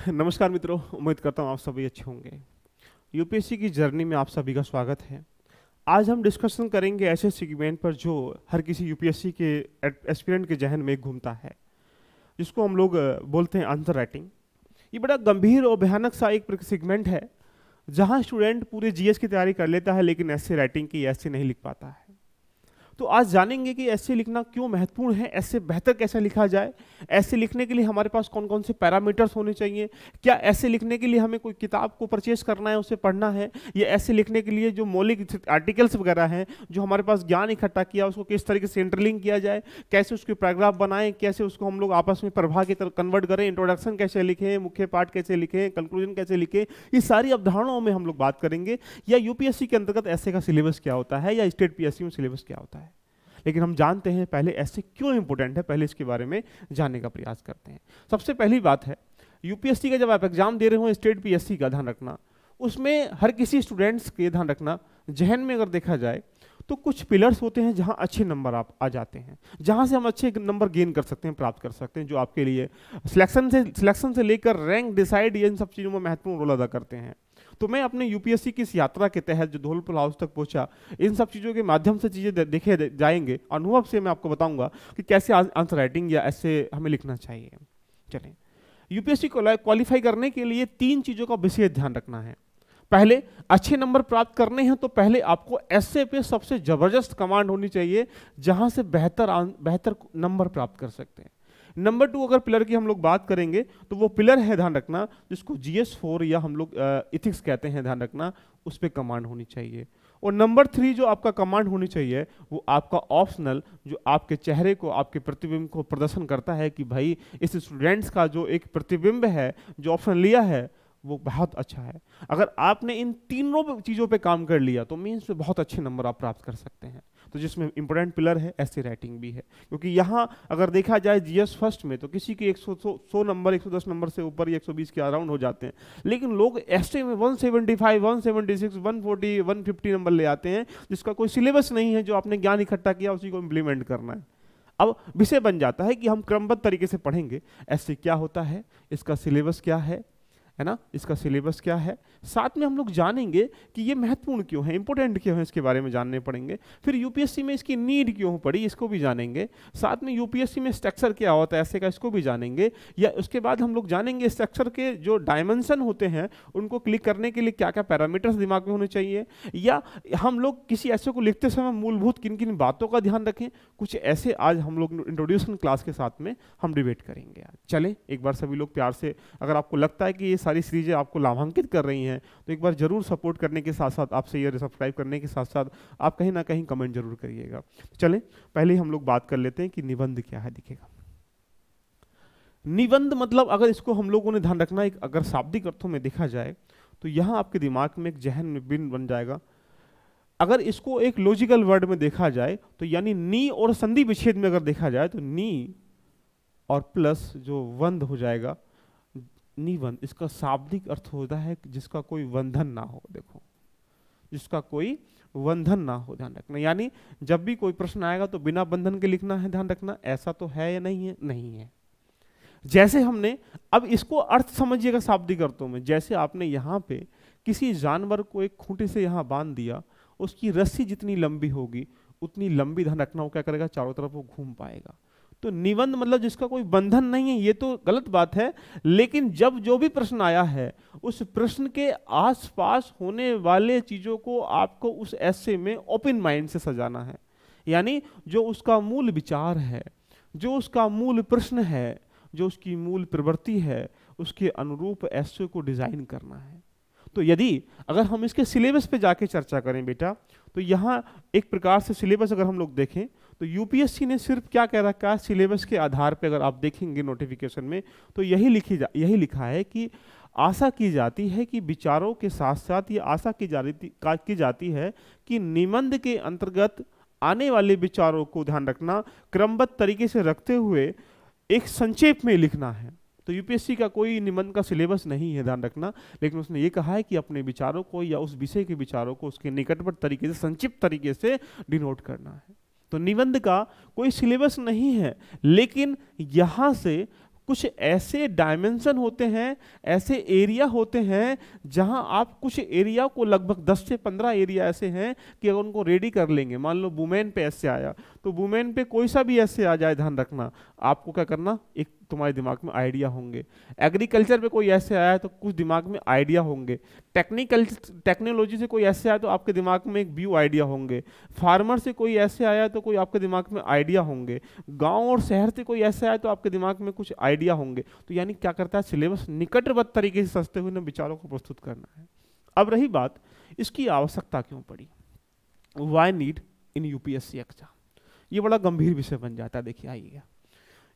नमस्कार मित्रों, उम्मीद करता हूँ आप सभी अच्छे होंगे। यूपीएससी की जर्नी में आप सभी का स्वागत है। आज हम डिस्कशन करेंगे ऐसे सेगमेंट पर जो हर किसी यूपीएससी के एस्पिरेंट के जहन में घूमता है, जिसको हम लोग बोलते हैं आंसर राइटिंग। ये बड़ा गंभीर और भयानक सा एक सेगमेंट है, जहाँ स्टूडेंट पूरे जीएस की तैयारी कर लेता है लेकिन ऐसे राइटिंग की ऐसे नहीं लिख पाता है। तो आज जानेंगे कि ऐसे लिखना क्यों महत्वपूर्ण है, ऐसे बेहतर कैसे लिखा जाए, ऐसे लिखने के लिए हमारे पास कौन कौन से पैरामीटर्स होने चाहिए, क्या ऐसे लिखने के लिए हमें कोई किताब को परचेज करना है, उसे पढ़ना है, या ऐसे लिखने के लिए जो मौलिक आर्टिकल्स वगैरह हैं जो हमारे पास ज्ञान इकट्ठा किया उसको किस तरीके से इंटरलिंक किया जाए, कैसे उसके पैराग्राफ बनाएं, कैसे उसको हम लोग आपस में प्रभाव की तरह कन्वर्ट करें, इंट्रोडक्शन कैसे लिखें, मुख्य पाठ कैसे लिखें, कंक्लूजन कैसे लिखें, ये सारी अवधारणाओं में हम लोग बात करेंगे। या यूपीएससी के अंतर्गत ऐसे का सिलेबस क्या होता है, या स्टेट पीएससी में सिलेबस क्या होता है। लेकिन हम जानते हैं पहले ऐसे क्यों इंपॉर्टेंट है, पहले इसके बारे में जानने का प्रयास करते हैं। सबसे पहली बात है, यूपीएससी का जब आप एग्जाम दे रहे हो स्टेट पीएससी का, ध्यान रखना उसमें हर किसी स्टूडेंट्स के ध्यान रखना जहन में अगर देखा जाए तो कुछ पिलर्स होते हैं जहां अच्छे नंबर आप आ जाते हैं, जहां से हम अच्छे नंबर गेन कर सकते हैं, प्राप्त कर सकते हैं, जो आपके लिए सिलेक्शन से लेकर रैंक डिसाइड इन सब चीज़ों में महत्वपूर्ण रोल अदा करते हैं। तो मैं अपने यूपीएससी की इस यात्रा के तहत जो धौलपुर हाउस तक पहुंचा, इन सब चीज़ों के माध्यम से चीज़ें देखे जाएंगे, अनुभव से मैं आपको बताऊंगा कि कैसे आंसर राइटिंग या ऐसे हमें लिखना चाहिए। चलें, यूपीएससी को क्वालिफाई करने के लिए 3 चीज़ों का विशेष ध्यान रखना है। पहले, अच्छे नंबर प्राप्त करने हैं तो पहले आपको ऐसे पे सबसे जबरदस्त कमांड होनी चाहिए जहां से बेहतर नंबर प्राप्त कर सकते हैं। नंबर 2 अगर पिलर की हम लोग बात करेंगे तो वो पिलर है, ध्यान रखना, जिसको GS4 या हम लोग इथिक्स कहते हैं, ध्यान रखना, उस पर कमांड होनी चाहिए। और नंबर 3 जो आपका कमांड होनी चाहिए वो आपका ऑप्शनल, जो आपके चेहरे को, आपके प्रतिबिंब को प्रदर्शन करता है कि भाई इस स्टूडेंट्स का जो एक प्रतिबिंब है, जो ऑप्शन लिया है वो बहुत अच्छा है। अगर आपने इन तीनों चीज़ों पे काम कर लिया तो मीन्स में बहुत अच्छे नंबर आप प्राप्त कर सकते हैं। तो जिसमें इंपॉर्टेंट पिलर है ऐसे राइटिंग भी है, क्योंकि यहाँ अगर देखा जाए जीएस फर्स्ट में तो किसी के 100 नंबर 110 नंबर से ऊपर या 120 के अराउंड हो जाते हैं, लेकिन लोग ऐसे में 175 176 140 150 नंबर ले आते हैं, जिसका कोई सिलेबस नहीं है, जो आपने ज्ञान इकट्ठा किया उसी को इम्प्लीमेंट करना है। अब विषय बन जाता है कि हम क्रमबद्ध तरीके से पढ़ेंगे ऐसे क्या होता है, इसका सिलेबस क्या है ना, इसका सिलेबस क्या है, साथ में हम लोग जानेंगे कि ये महत्वपूर्ण क्यों है, इंपॉर्टेंट क्यों है, इसके बारे में जानने पड़ेंगे। फिर यूपीएससी में इसकी नीड क्यों पड़ी, इसको भी जानेंगे। साथ में यूपीएससी में स्ट्रक्चर क्या होता है ऐसे का, इसको भी जानेंगे। या उसके बाद हम लोग जानेंगे स्ट्रक्चर के जो डायमेंशन होते हैं उनको क्लिक करने के लिए क्या क्या पैरामीटर्स दिमाग में होने चाहिए, या हम लोग किसी ऐसे को लिखते समय मूलभूत किन किन बातों का ध्यान रखें। कुछ ऐसे आज हम लोग इंट्रोड्यूशन क्लास के साथ में हम डिबेट करेंगे। चलें, एक बार सभी लोग प्यार से, अगर आपको लगता है कि ये सारी सीरीजें आपको लाभान्वित कर रही हैं तो एक बार जरूर सपोर्ट करने के साथ साथ, आपसे ये सब्सक्राइब करने के साथ साथ आप कहीं ना कहीं कमेंट जरूर करिएगा। चलें, पहले हम लोग बात कर लेते हैं कि निबंध क्या है। दिखेगा निबंध मतलब, अगर इसको हम लोगों ने ध्यान रखना, एक अगर शाब्दिक अर्थों में देखा जाए तो यहाँ आपके दिमाग में एक जहन में बिन बन जाएगा। अगर इसको एक लॉजिकल वर्ड में देखा जाए तो यानी नी और संधि विच्छेद में अगर देखा जाए तो नी और प्लस जो वंद हो जाएगा निबंध, इसका शाब्दिक अर्थ होता है जिसका कोई बंधन ना हो। देखो, जिसका कोई बंधन ना हो, ध्यान रखना। यानी जब भी कोई प्रश्न आएगा तो बिना बंधन के लिखना है, ध्यान रखना। ऐसा तो है या नहीं है? नहीं है। जैसे हमने, अब इसको अर्थ समझिएगा शाब्दिक अर्थों में, जैसे आपने यहाँ पे किसी जानवर को एक खूंटे से यहाँ बांध दिया, उसकी रस्सी जितनी लंबी होगी उतनी लंबी, ध्यान रखना, वो क्या करेगा, चारों तरफ वो घूम पाएगा। तो निबंध मतलब जिसका कोई बंधन नहीं है, ये तो गलत बात है, लेकिन जब जो भी प्रश्न आया है उस प्रश्न के आसपास होने वाले चीजों को आपको उस ऐसे में ओपन माइंड से सजाना है। यानी जो उसका मूल विचार है, जो उसका मूल प्रश्न है, जो उसकी मूल प्रवृत्ति है, उसके अनुरूप ऐसे को डिजाइन करना है। तो यदि अगर हम इसके सिलेबस पे जाके चर्चा करें बेटा, तो यहाँ एक प्रकार से सिलेबस अगर हम लोग देखें तो यूपीएससी ने सिर्फ क्या कह रखा है, सिलेबस के आधार पे अगर आप देखेंगे नोटिफिकेशन में तो यही लिखा है कि आशा की जाती है कि विचारों के साथ साथ ये आशा की जाती है कि निबंध के अंतर्गत आने वाले विचारों को, ध्यान रखना, क्रमबद्ध तरीके से रखते हुए एक संक्षेप में लिखना है। तो यूपीएससी का कोई निबंध का सिलेबस नहीं है, ध्यान रखना, लेकिन उसने ये कहा है कि अपने विचारों को या उस विषय के विचारों को उसके निकटवर्ती तरीके से, संक्षिप्त तरीके से डिनोट करना है। तो निबंध का कोई सिलेबस नहीं है, लेकिन यहाँ से कुछ ऐसे डायमेंशन होते हैं, ऐसे एरिया होते हैं जहां आप कुछ एरिया को, लगभग 10 से 15 एरिया ऐसे हैं कि अगर उनको रेडी कर लेंगे, मान लो वुमेन पे ऐसे आया, तो वुमेन पे कोई सा भी ऐसे आ जाए, ध्यान रखना आपको क्या करना, एक तुम्हारे दिमाग में आइडिया होंगे। एग्रीकल्चर पे कोई ऐसे आया तो कुछ दिमाग में आइडिया होंगे। टेक्नोलॉजी से कोई ऐसे आया तो आपके दिमाग में एक व्यू आइडिया होंगे। फार्मर से कोई ऐसे आया तो कोई आपके दिमाग में आइडिया होंगे। गांव और शहर से कोई ऐसे आया तो आपके दिमाग में कुछ आइडिया होंगे। तो यानी क्या करता है, सिलेबस निकटवर्ती तरीके से सस्ते हुए विचारों को प्रस्तुत करना है। अब रही बात इसकी आवश्यकता क्यों पड़ी, why need in UPSC exam, ये बड़ा गंभीर विषय बन जाता है। देखिए आइएगा,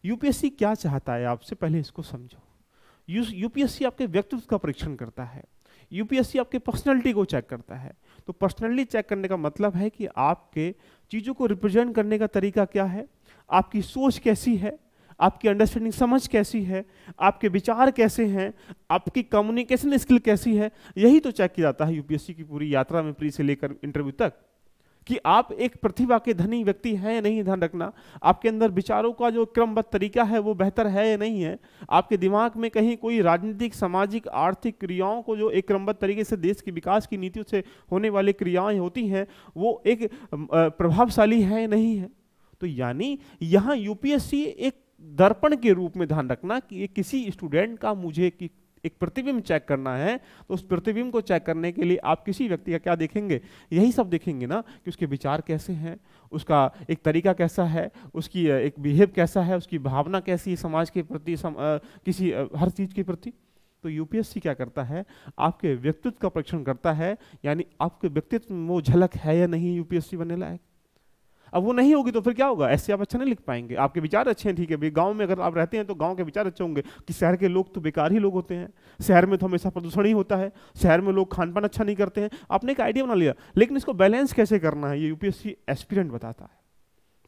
यूपीएससी क्या चाहता है आपसे, पहले इसको समझो। यूपीएससी आपके व्यक्तित्व का परीक्षण करता है, यूपीएससी आपके पर्सनैलिटी को चेक करता है। तो पर्सनैलिटी चेक करने का मतलब है कि आपके चीज़ों को रिप्रेजेंट करने का तरीका क्या है, आपकी सोच कैसी है, आपकी अंडरस्टैंडिंग समझ कैसी है, आपके विचार कैसे हैं, आपकी कम्युनिकेशन स्किल कैसी है। यही तो चेक किया जाता है यूपीएससी की पूरी यात्रा में, प्री से लेकर इंटरव्यू तक, कि आप एक प्रतिभा के धनी व्यक्ति हैं या नहीं। ध्यान रखना, आपके अंदर विचारों का जो क्रमबद्ध तरीका है वो बेहतर है या नहीं है। आपके दिमाग में कहीं कोई राजनीतिक, सामाजिक, आर्थिक क्रियाओं को जो एक क्रमबद्ध तरीके से देश के विकास की नीतियों से होने वाली क्रियाएं होती हैं वो एक प्रभावशाली है या नहीं है। तो यानी यहाँ यूपीएससी एक दर्पण के रूप में, ध्यान रखना, कि किसी स्टूडेंट का मुझे कि एक प्रतिबिंब चेक करना है, तो उस प्रतिबिंब को चेक करने के लिए आप किसी व्यक्ति का क्या देखेंगे, यही सब देखेंगे ना, कि उसके विचार कैसे हैं, उसका एक तरीका कैसा है, उसकी एक बिहेव कैसा है, उसकी भावना कैसी है समाज के प्रति, किसी हर चीज के प्रति। तो यूपीएससी क्या करता है, आपके व्यक्तित्व का परीक्षण करता है, यानी आपके व्यक्तित्व में वो झलक है या नहीं यूपीएससी बनने लायक। अब वो नहीं होगी तो फिर क्या होगा, ऐसे आप अच्छा नहीं लिख पाएंगे। आपके विचार अच्छे हैं, ठीक है भाई, गांव में अगर आप रहते हैं तो गांव के विचार अच्छे होंगे, कि शहर के लोग तो बेकार ही लोग होते हैं, शहर में तो हमेशा प्रदूषण ही होता है, शहर में लोग खान पान अच्छा नहीं करते हैं। आपने एक आइडिया बना लिया, लेकिन इसको बैलेंस कैसे करना है ये यूपीएससी एस्पिरेंट बताता है।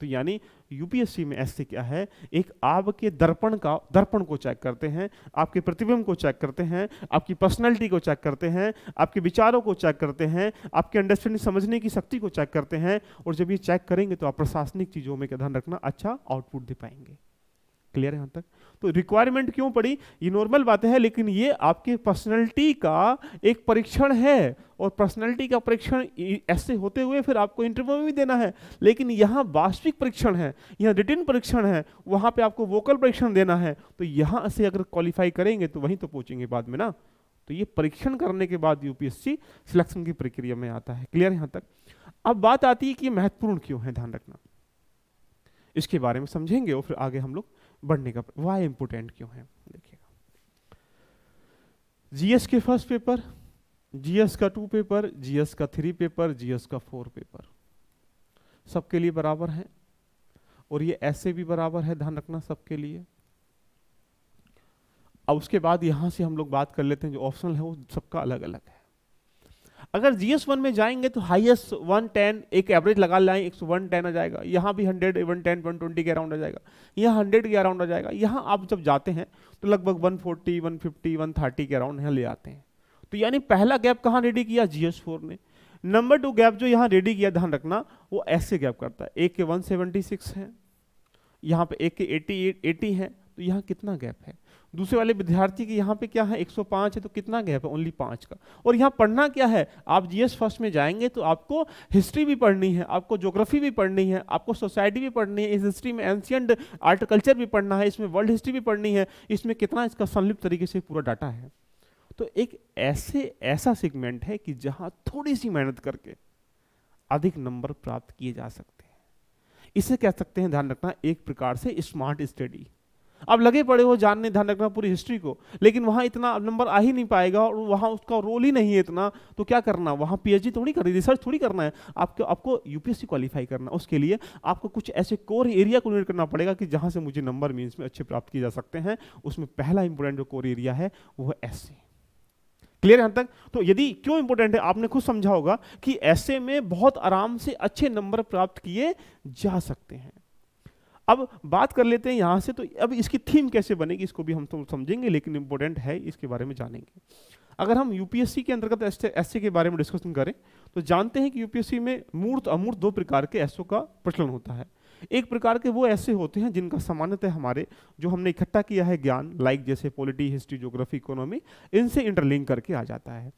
तो यानी यूपीएससी में ऐसे क्या है, एक आपके दर्पण को चेक करते हैं, आपके प्रतिबिंब को चेक करते हैं, आपकी पर्सनैलिटी को चेक करते हैं, आपके विचारों को चेक करते हैं, आपके अंडरस्टैंडिंग समझने की शक्ति को चेक करते हैं। और जब ये चेक करेंगे तो आप प्रशासनिक चीजों में क्या ध्यान रखना, अच्छा आउटपुट दे पाएंगे। क्लियर है यहाँ तक? तो रिक्वायरमेंट क्यों पड़ी, ये नॉर्मल बातें हैं, लेकिन ये आपके पर्सनैलिटी का एक परीक्षण है। और पर्सनैलिटी का परीक्षण ऐसे होते हुए फिर आपको इंटरव्यू में भी देना है, लेकिन यहाँ वास्तविक परीक्षण है, यहाँ रिटन परीक्षण है, वहाँ पे आपको वोकल परीक्षण देना है। तो यहाँ से अगर क्वालिफाई करेंगे तो वहीं तो पहुँचेंगे बाद में ना। तो ये परीक्षण करने के बाद यूपीएससी सिलेक्शन की प्रक्रिया में आता है। क्लियर यहाँ तक? अब बात आती है कि महत्वपूर्ण क्यों है, ध्यान रखना, इसके बारे में समझेंगे और फिर आगे हम लोग बढ़ने का, वाई इंपोर्टेंट क्यों है। देखिएगा, जीएस के फर्स्ट पेपर, जीएस का 2 पेपर, जीएस का 3 पेपर, जीएस का 4 पेपर, सबके लिए बराबर है। और ये ऐसे भी बराबर है, ध्यान रखना, सबके लिए। अब उसके बाद यहां से हम लोग बात कर लेते हैं, जो ऑप्शनल है वो सबका अलग अलग है। अगर GS1 में जाएंगे तो हाईएस्ट 110, एक एवरेज लगा लाएं, 110 आ जाएगा। यहाँ भी 100, 110, 120 के अराउंड आ जाएगा, यहाँ 100 के अराउंड आ जाएगा। यहाँ आप जब जाते हैं तो लगभग 140, 150, 130 के अराउंड यहाँ ले आते हैं। तो यानी पहला गैप कहाँ रेडी किया, GS4 ने। नंबर 2 गैप जो यहाँ रेडी किया, ध्यान रखना, वो ऐसे गैप करता है। एक के 176 है, यहाँ पे एक के 80 है, तो यहाँ कितना गैप है। दूसरे वाले विद्यार्थी की यहाँ पे क्या है, 105 है, तो कितना गैप है, ओनली 5 का। और यहाँ पढ़ना क्या है, आप जीएस फर्स्ट में जाएंगे तो आपको हिस्ट्री भी पढ़नी है, आपको ज्योग्राफी भी पढ़नी है, आपको सोसाइटी भी पढ़नी है, इस हिस्ट्री में एंशिएंट आर्टिकल्चर भी पढ़ना है, इसमें वर्ल्ड हिस्ट्री भी पढ़नी है, इसमें कितना इसका संलिप्त तरीके से पूरा डाटा है। तो एक ऐसा सेगमेंट है कि जहाँ थोड़ी सी मेहनत करके अधिक नंबर प्राप्त किए जा सकते हैं। इसे कह सकते हैं, ध्यान रखना, एक प्रकार से स्मार्ट स्टडी। अब लगे पड़े हो जानने, ध्यान रखना, पूरी हिस्ट्री को, लेकिन वहां इतना नंबर आ ही नहीं पाएगा और वहां उसका रोल ही नहीं है इतना, तो क्या करना, वहां पीएचडी थोड़ी करनी, रिसर्च थोड़ी करना है, आपको यूपीएससी क्वालिफाई करना। उसके लिए आपको कुछ ऐसे कोर एरिया को नीड करना पड़ेगा कि जहां से मुझे नंबर मीन्स में अच्छे प्राप्त किए जा सकते हैं। उसमें पहला इंपोर्टेंट जो कोर एरिया है वो है एसए। क्लियर यहां तक? तो यदि क्यों इंपोर्टेंट है, आपने खुद समझा होगा कि एसए में बहुत आराम से अच्छे नंबर प्राप्त किए जा सकते हैं। अब बात कर लेते हैं यहां से, तो अब इसकी थीम कैसे बनेगी इसको भी हम तो समझेंगे, लेकिन इंपॉर्टेंट है, इसके बारे में जानेंगे। अगर हम यूपीएससी के अंतर्गत एसए के बारे में डिस्कशन करें तो जानते हैं कि यूपीएससी में मूर्त अमूर्त 2 प्रकार के एसओ का प्रचलन होता है। एक प्रकार के वो ऐसे होते हैं जिनका सामान्यतः हमारे जो हमने इकट्ठा किया है ज्ञान, लाइक जैसे पॉलिटी, हिस्ट्री, ज्योग्राफी, इकोनॉमी, इनसे इंटरलिंक करके आ जाता है।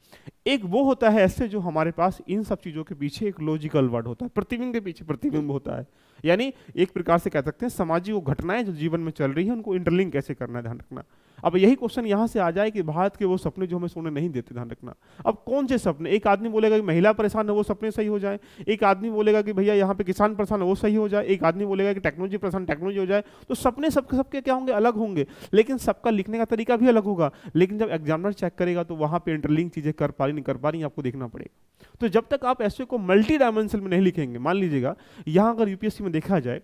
एक वो होता है ऐसे जो हमारे पास इन सब चीज़ों के पीछे एक लॉजिकल वर्ड होता है, प्रतिबिंब के पीछे प्रतिबिंब होता है, यानी एक प्रकार से कह सकते हैं सामाजिक वो घटनाएं जो जीवन में चल रही है उनको इंटरलिंक कैसे करना है, ध्यान रखना। अब यही क्वेश्चन यहाँ से आ जाए कि भारत के वो सपने जो हमें सोने नहीं देते, ध्यान रखना। अब कौन से सपने? एक आदमी बोलेगा कि महिला परेशान है, वो सपने सही हो जाए। एक आदमी बोलेगा कि भैया यहाँ पे किसान परेशान है, वो सही हो जाए। एक आदमी बोलेगा कि टेक्नोलॉजी परेशान, टेक्नोलॉजी हो जाए। तो सपने सबके सबके क्या होंगे? अलग होंगे, लेकिन सबका लिखने का तरीका भी अलग होगा। लेकिन जब एग्जामिनर चेक करेगा तो वहाँ पे इंटरलिंक चीजें कर पा रही नहीं कर पा रही, आपको देखना पड़ेगा। तो जब तक आप ऐसे को मल्टी डायमेंशन में नहीं लिखेंगे, मान लीजिएगा यहाँ अगर यूपीएससी में देखा जाए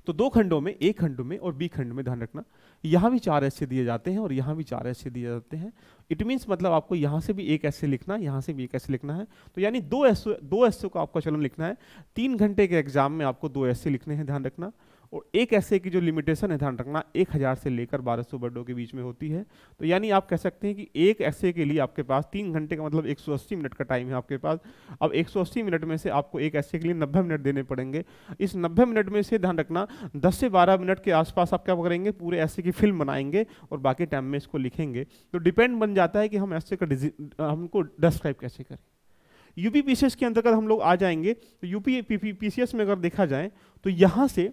तो 2 खंडों में, ए खंड में और बी खंड में, ध्यान रखना, यहाँ भी 4 ऐसे दिए जाते हैं और यहाँ भी 4 ऐसे दिए जाते हैं। इट मीन्स मतलब आपको यहाँ से भी एक ऐसे लिखना है, यहाँ से भी एक ऐसे लिखना है। तो यानी 2 ऐसे को आपका चलन लिखना है। 3 घंटे के एग्जाम में आपको 2 ऐसे लिखने हैं, ध्यान रखना। और एक ऐसे की जो लिमिटेशन है, ध्यान रखना, 1000 से लेकर 1200 वर्डों के बीच में होती है। तो यानी आप कह सकते हैं कि एक ऐसे के लिए आपके पास 3 घंटे का मतलब 180 मिनट का टाइम है आपके पास। अब 180 मिनट में से आपको एक ऐसे के लिए 90 मिनट देने पड़ेंगे। इस 90 मिनट में से ध्यान रखना 10 से 12 मिनट के आसपास आप क्या करेंगे? पूरे ऐसे की फिल्म बनाएंगे और बाकी टाइम में इसको लिखेंगे। तो डिपेंड बन जाता है कि हम ऐसे का हमको डिस्क्राइब कैसे करें। यूपी पीसीएस के अंतर्गत हम लोग आ जाएंगे। तो यूपी पीसीएस में अगर देखा जाए तो यहाँ से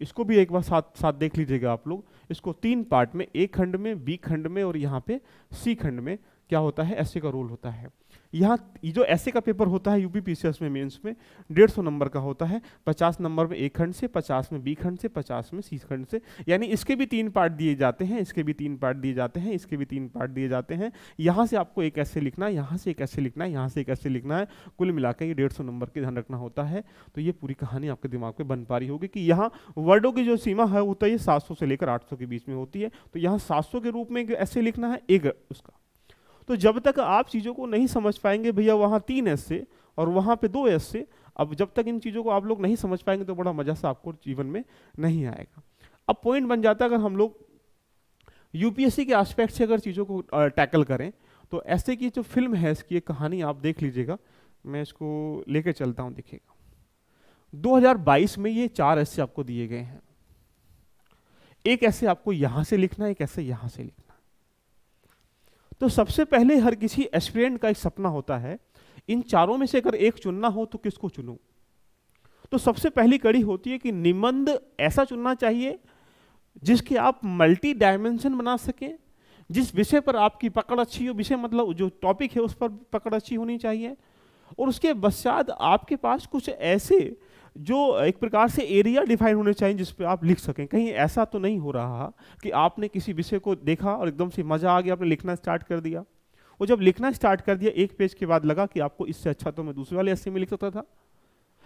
इसको भी एक बार साथ देख लीजिएगा आप लोग। इसको 3 पार्ट में, ए खंड में, बी खंड में और यहाँ पे सी खंड में क्या होता है? ऐसे का रोल होता है। यहाँ जो ऐसे का पेपर होता है यूपी पीसीएस में मेंस में 150 नंबर का होता है। 50 नंबर में ए खंड से, 50 में बी खंड से, 50 में सी खंड से। यानी इसके भी 3 पार्ट दिए जाते हैं, इसके भी 3 पार्ट दिए जाते हैं, इसके भी 3 पार्ट दिए जाते हैं। यहाँ से आपको एक ऐसे लिखना है, यहाँ से एक ऐसे लिखना है, यहाँ से एक ऐसे लिखना है। कुल मिलाकर ये 150 नंबर के ध्यान रखना होता है। तो ये पूरी कहानी आपके दिमाग में बन पा रही होगी कि यहाँ वर्डों की जो सीमा है होता है 700 से लेकर 800 के बीच में होती है। तो यहाँ 700 के रूप में ऐसे लिखना है एक उसका। तो जब तक आप चीज़ों को नहीं समझ पाएंगे, भैया वहाँ 3 ऐसे और वहाँ पे 2 ऐसे, अब जब तक इन चीज़ों को आप लोग नहीं समझ पाएंगे तो बड़ा मजा सा आपको जीवन में नहीं आएगा। अब पॉइंट बन जाता है, अगर हम लोग यूपीएससी के एस्पेक्ट से अगर चीज़ों को टैकल करें तो ऐसे की जो फिल्म है इसकी एक कहानी आप देख लीजिएगा। मैं इसको लेके चलता हूँ, देखिएगा। 2022 में ये 4 ऐसे आपको दिए गए हैं। एक ऐसे आपको यहाँ से लिखना है, एक ऐसे यहाँ से लिखना है। तो सबसे पहले हर किसी एस्पिरेंट का एक सपना होता है, इन चारों में से अगर एक चुनना हो तो किसको चुनूं? तो सबसे पहली कड़ी होती है कि निबंध ऐसा चुनना चाहिए जिसके आप मल्टी डायमेंशन बना सकें, जिस विषय पर आपकी पकड़ अच्छी हो, विषय मतलब जो टॉपिक है उस पर पकड़ अच्छी होनी चाहिए। और उसके पश्चात आपके पास कुछ ऐसे जो एक प्रकार से एरिया डिफाइन होने चाहिए जिस पे आप लिख सकें। कहीं ऐसा तो नहीं हो रहा कि आपने किसी विषय को देखा और एकदम से मजा आ गया, आपने लिखना स्टार्ट कर दिया। वो जब लिखना स्टार्ट कर दिया, एक पेज के बाद लगा कि आपको इससे अच्छा तो मैं दूसरे वाले ऐसे में लिख सकता था,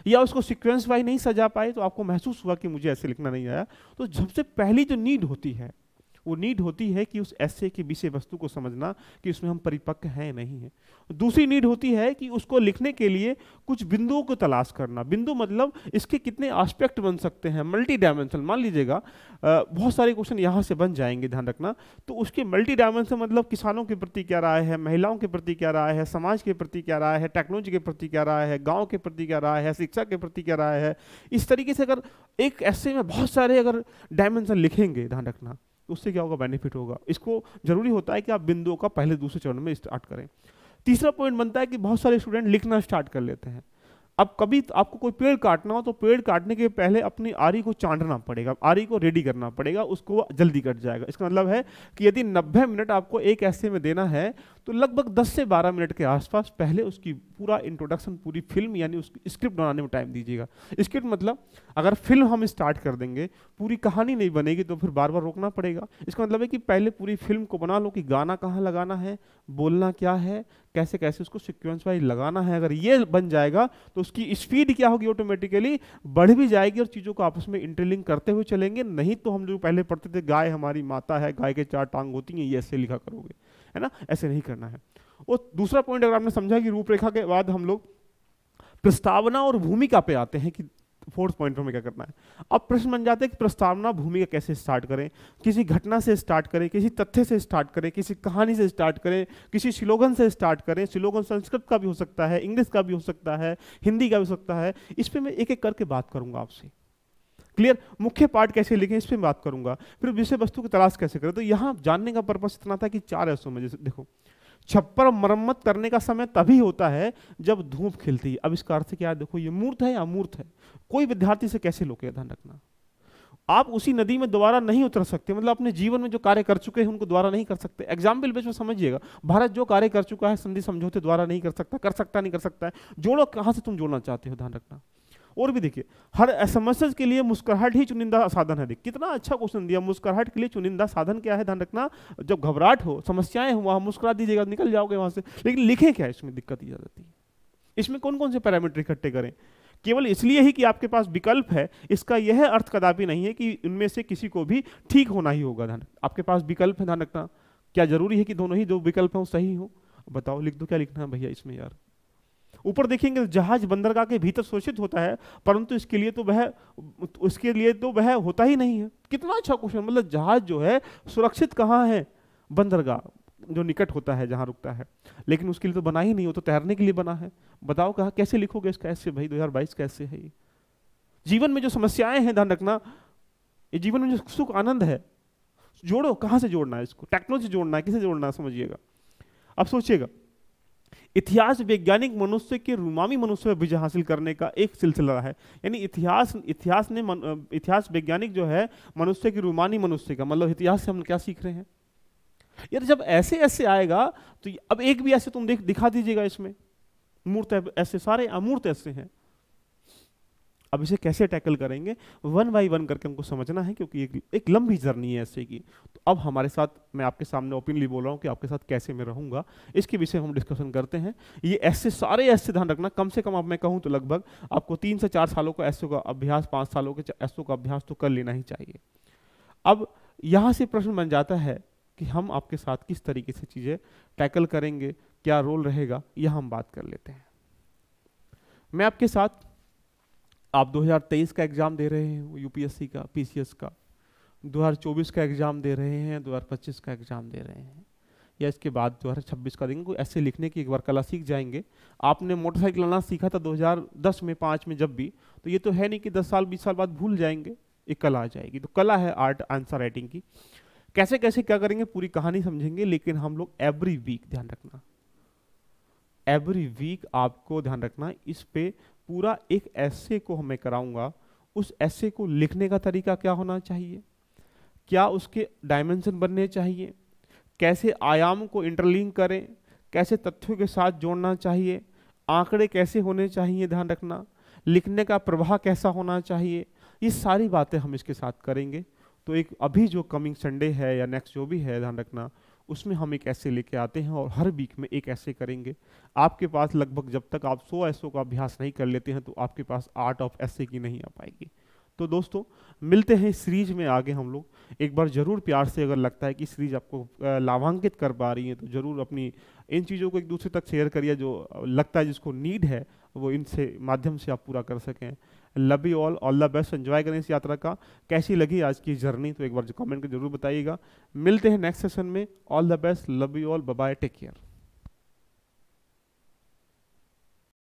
या उसको सीक्वेंस वाइज नहीं सजा पाए तो आपको महसूस हुआ कि मुझे ऐसे लिखना नहीं आया। तो सबसे पहली जो नीड होती है वो नीड होती है कि उस ऐसे की विषय वस्तु को समझना कि उसमें हम परिपक्व हैं नहीं है। दूसरी नीड होती है कि उसको लिखने के लिए कुछ बिंदुओं को तलाश करना। बिंदु मतलब इसके कितने एस्पेक्ट बन सकते हैं, मल्टी डायमेंशन। मान लीजिएगा बहुत सारे क्वेश्चन यहाँ से बन जाएंगे, ध्यान रखना। तो उसके मल्टी डायमेंशन मतलब किसानों के प्रति क्या राय है, महिलाओं के प्रति क्या राय है, समाज के प्रति क्या राय है, टेक्नोलॉजी के प्रति क्या राय है, गाँव के प्रति क्या राय है, शिक्षा के प्रति क्या राय है। इस तरीके से अगर एक ऐसे में बहुत सारे अगर डायमेंशन लिखेंगे, ध्यान रखना, उससे क्या होगा? बेनिफिट होगा। इसको जरूरी होता है कि आप बिंदुओं का पहले दूसरे चरण में स्टार्ट करें। तीसरा पॉइंट बनता है कि बहुत सारे स्टूडेंट लिखना स्टार्ट कर लेते हैं। अब कभी आपको कोई पेड़ काटना हो तो पेड़ काटने के पहले अपनी आरी को चांटना पड़ेगा, आरी को रेडी करना पड़ेगा, उसको जल्दी कट जाएगा। इसका मतलब है कि यदि 90 मिनट आपको एक ऐसे में देना है तो लगभग 10 से 12 मिनट के आसपास पहले उसकी पूरा इंट्रोडक्शन, पूरी फिल्म यानी उसकी स्क्रिप्ट बनाने में टाइम दीजिएगा। स्क्रिप्ट मतलब अगर फिल्म हम स्टार्ट कर देंगे, पूरी कहानी नहीं बनेगी तो फिर बार बार रोकना पड़ेगा। इसका मतलब है कि पहले पूरी फिल्म को बना लो कि गाना कहाँ लगाना है, बोलना क्या है, कैसे कैसे उसको सीक्वेंस वाइज लगाना है। अगर ये बन जाएगा तो उसकी स्पीड क्या होगी? ऑटोमेटिकली बढ़ भी जाएगी और चीज़ों को आपस में इंटरलिंक करते हुए चलेंगे। नहीं तो हम जो पहले पढ़ते थे गाय हमारी माता है, गाय के 4 टांग होती हैं, ये ऐसे लिखा करोगे, है ना? ऐसे नहीं करना है। और दूसरा पॉइंट अगर आपने समझा कि रूपरेखा के बाद हम लोग प्रस्तावना और भूमिका पे आते हैं कि 4th पॉइंट में क्या करना है। अब प्रश्न बन जाता है कि प्रस्तावना भूमिका कैसे स्टार्ट करें। किसी घटना से स्टार्ट करें, किसी तथ्य से स्टार्ट करें, किसी कहानी से स्टार्ट करें, किसी स्लोगन से स्टार्ट करें। स्लोगन संस्कृत का भी हो सकता है, इंग्लिश का भी हो सकता है, हिंदी का भी हो सकता है। इस पे मैं एक एक करके बात करूंगा आपसे। क्लियर। मुख्य पाठ कैसे लिखें इस पे बात करूंगा, फिर विषय वस्तु की तलाश कैसे करें। तो यहाँ जानने का पर्पस इतना था कि 4 ऐसों में, जैसे देखो, छप्पर मरम्मत करने का समय तभी होता है जब धूप खिलती है। अब इसका अर्थ क्या है, देखो ये मूर्त है या अमूर्त है, कोई विद्यार्थी से कैसे रोके, ध्यान रखना। आप उसी नदी में दोबारा नहीं उतर सकते, मतलब अपने जीवन में जो कार्य कर चुके हैं उनको दोबारा नहीं कर सकते। एग्जाम्पल बेस में समझिएगा, भारत जो कार्य कर चुका है संधि समझौते द्वारा नहीं कर सकता, कर सकता नहीं कर सकता है। जोड़ो, कहां से तुम जोड़ना चाहते हो, ध्यान रखना। और भी देखिए, हर एसएमएस के लिए मुस्कुराहट ही चुनिंदा साधन है। कितना अच्छा क्वेश्चन दिया, मुस्कुराहट के लिए चुनिंदा साधन क्या है, ध्यान रखना। जब घबराहट हो, समस्याएं हो, वहां मुस्कुरा दीजिएगा, निकल जाओगे वहां से। लेकिन लिखे क्या, इसमें दिक्कत ही आ जाती है। इसमें कौन कौन से पैरामीटर इकट्ठे करें, केवल इसलिए ही कि आपके पास विकल्प है, इसका यह अर्थ कदापि नहीं है कि इनमें से किसी को भी ठीक होना ही होगा। ध्यान, आपके पास विकल्प है, ध्यान रखना। क्या जरूरी है कि दोनों ही जो विकल्प हैं सही हो? बताओ, लिख दो, क्या लिखना है भैया इसमें यार। ऊपर देखेंगे, जहाज बंदरगाह के भीतर सुरक्षित होता है, परंतु इसके लिए तो वह होता ही नहीं है। कितना अच्छा क्वेश्चन, मतलब जहाज जो है सुरक्षित कहाँ है, बंदरगाह जो निकट होता है जहां रुकता है, लेकिन उसके लिए तो बना ही नहीं, वो तो तैरने के लिए बना है। बताओ कहा कैसे लिखोगे इसका, ऐसे भाई 2022 कैसे है ये। जीवन में जो समस्याएं हैं, ध्यान रखना, ये जीवन में जो सुख आनंद है, जोड़ो, कहां से जोड़ना है इसको, टेक्नोलॉजी जोड़ना है, किसे जोड़ना है, समझिएगा। अब सोचिएगा, इतिहास वैज्ञानिक मनुष्य के रूमानी मनुष्य में विजय हासिल करने का एक सिलसिला है। यानी इतिहास वैज्ञानिक जो है मनुष्य की रूमानी मनुष्य का, मतलब इतिहास से हम क्या सीख रहे हैं यार। जब ऐसे ऐसे आएगा तो अब एक भी ऐसे तुम दिखा दीजिएगा इसमें, मूर्त ऐसे, सारे अमूर्त ऐसे हैं। अब इसे कैसे टैकल करेंगे, 1 बाय 1 करके हमको समझना है, क्योंकि एक लंबी जर्नी है ऐसे की। तो अब हमारे साथ, मैं आपके सामने ओपनली बोल रहा हूँ कि आपके साथ कैसे मैं रहूंगा, इसके विषय हम डिस्कशन करते हैं। ये ऐसे सारे ऐसे, ध्यान रखना, कम से कम अब मैं कहूँ तो लगभग आपको 3 से 4 सालों का ऐसों का अभ्यास, 5 सालों के ऐसों का अभ्यास तो कर लेना ही चाहिए। अब यहाँ से प्रश्न बन जाता है कि हम आपके साथ किस तरीके से चीजें टैकल करेंगे, क्या रोल रहेगा, यह हम बात कर लेते हैं। मैं आपके साथ, आप 2023 का एग्जाम दे रहे हैं यूपीएससी का, पीसीएस का, 2024 का एग्जाम दे रहे हैं, 2025 का एग्जाम दे रहे हैं, या इसके बाद 2026 का देंगे, कोई ऐसे लिखने की एक बार कला सीख जाएंगे। आपने मोटरसाइकिल चलाना सीखा था 2010 में, 5 में, जब भी, तो ये तो है नहीं कि 10 साल 20 साल बाद भूल जाएंगे, एक कला आ जाएगी। तो कला है आर्ट आंसर राइटिंग की। कैसे कैसे क्या करेंगे पूरी कहानी समझेंगे, लेकिन हम लोग एवरी वीक, ध्यान रखना, एवरी वीक आपको ध्यान रखना, इस पे पूरा एक ऐसे को मैं कराऊंगा। उस ऐसे को लिखने का तरीका क्या होना चाहिए, क्या उसके डायमेंशन बनने चाहिए, कैसे आयाम को इंटरलिंक करें, कैसे तथ्यों के साथ जोड़ना चाहिए, आंकड़े कैसे होने चाहिए, ध्यान रखना, लिखने का प्रवाह कैसा होना चाहिए, ये सारी बातें हम इसके साथ करेंगे। तो एक अभी जो कमिंग संडे है या नेक्स्ट जो भी है, ध्यान रखना, उसमें हम एक ऐसे लेके आते हैं और हर वीक में एक ऐसे करेंगे। आपके पास लगभग, जब तक आप 100 ऐसों का अभ्यास नहीं कर लेते हैं तो आपके पास आर्ट ऑफ ऐसे की नहीं आ पाएगी। तो दोस्तों मिलते हैं इस सीरीज में आगे हम लोग। एक बार जरूर प्यार से, अगर लगता है कि सीरीज आपको लाभान्वित कर पा रही है तो जरूर अपनी इन चीज़ों को एक दूसरे तक शेयर करिए, जो लगता है जिसको नीड है वो इनसे माध्यम से आप पूरा कर सकें। Love you all the best, enjoy करें इस यात्रा का। कैसी लगी आज की जर्नी तो एक बार कमेंट कर जरूर बताइएगा। मिलते हैं नेक्स्ट सेशन में। All the best, love you all, bye bye, take care.